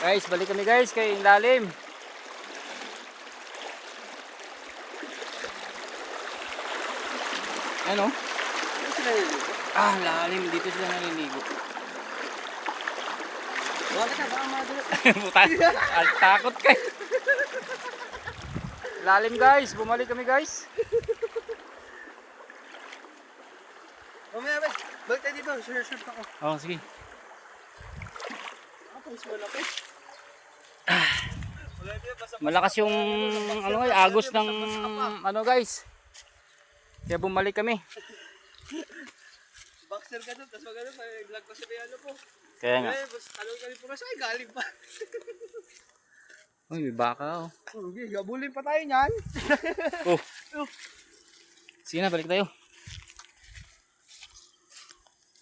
Guys, balik kami guys kay lalim. Ano? Ano sila yun? Ah, lalim. Dito sila naliligo. Bakit ka? Baka madulas. Buta. Takot kayo. Lalim guys. Bumalik kami guys. Mamaya ba? Balik tayo dito. Share ako. Oh, sige. Ako, is malaki. Wala din, basta Malakas yung ano guys, agos ng ano guys. Kaya bumalik kami. boxer ka doon. Tapos magano pa. Vlog ko sabi ano po. Kaya nga. Eh, basta talong kami pura siya. Galing pa. Uy, may baka oh. Okay, gabulin pa tayo niyan. Oh. Sige na, balik tayo.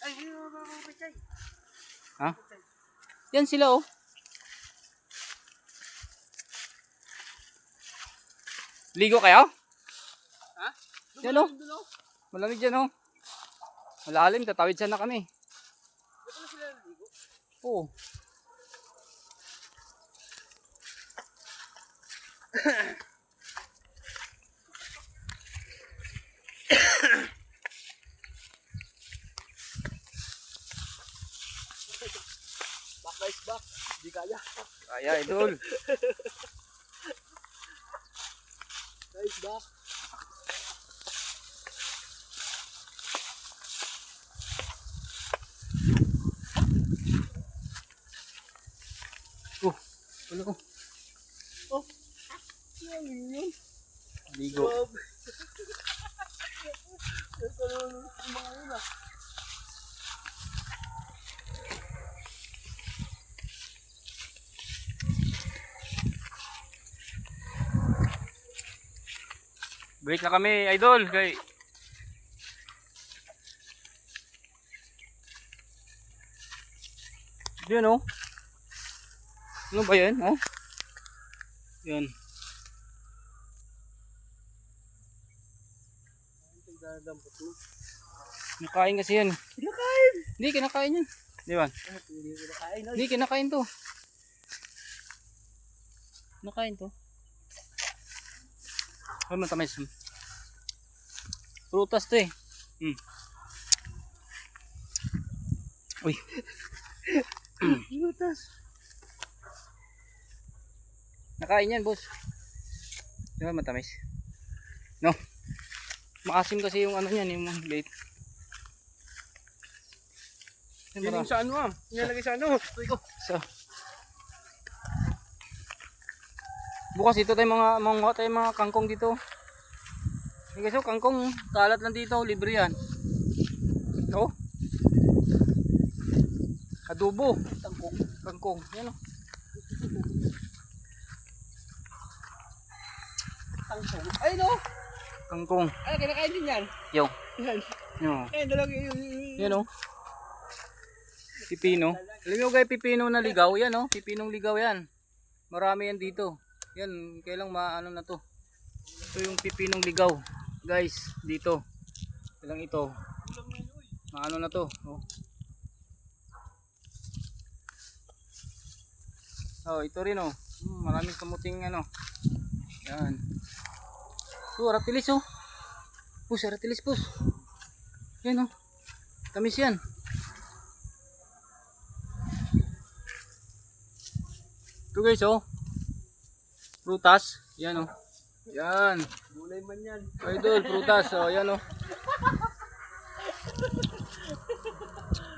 Ay, yun mga pichay. Ha? Yan sila oh. Ligo kayo? Ha? Yan oh. Malamig dyan oh. Malalim, tatawid sana kami. Ba't pala sila naligo? Oo. Back guys, back. Di kaya. Kaya idol. Guys, back. Oh, wala ko. Oh. Yan yun. Ligo. Bob. Ito yung mga yun ah. Break na kami idol. Kay Yun oh. Ano ba yan? Oh? Yan. Nagdadampot mo. Nakain kasi yan. Kinakain! Hindi, kinakain yan. Di ba? Hindi ko nakain. Hindi, kinakain to. Nakain to. Ay, matamis. Prutas to eh. Uy. Lutas. Nakain yan, boss. Di ba matamis? No. Makasim kasi yung ano niyan, yung late. Yun yung sa ano ah. Nilalagay sa ano. So. Bukas ito tayo mga kangkong dito. Guys, so kangkong kalat lang dito, libre yan. Oh. Adobo, kangkong. Yan oh. Tangkong. Ay no. Kangkong. Ay, kinakain din yan. Yo. Yan. Yo. Eh, dalag yun. Yan oh. Pipino. Alam mo guys, pipino na ligaw. Yan oh, pipinong ligaw yan. Marami yan dito. Yan, kailang maano na to. Ito yung pipinong ligaw. Guys, dito. Kailang ito. Maano na to. Oh. Oh, ito rin oh. Maraming kamuting ano. Yan. Oh, aratilis oh. Pus, aratilis pus. Yan oh. Tamis yan. Ito guys oh. Prutas. Yan oh. Yan. Gulay man yan. Idol, prutas. Oh, yan oh.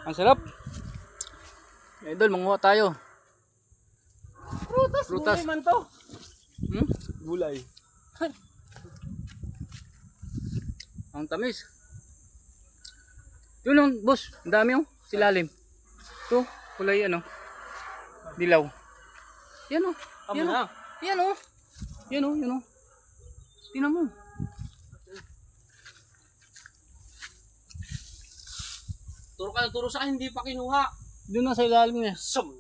Ang sarap. Idol, manguha tayo. Prutas. Prutas. Gulay man to. Hmm? Gulay. Ang tamis. Yun oh, boss. Ang dami oh. Silalim. Ito, kulay ano. Dilaw. Yan oh. Yan oh. Yan oh. Yan oh, yan oh. Tingnan mo. Turo ka ng turo sa akin, hindi pa kinuha. Doon na sa ilalim niya. Sam.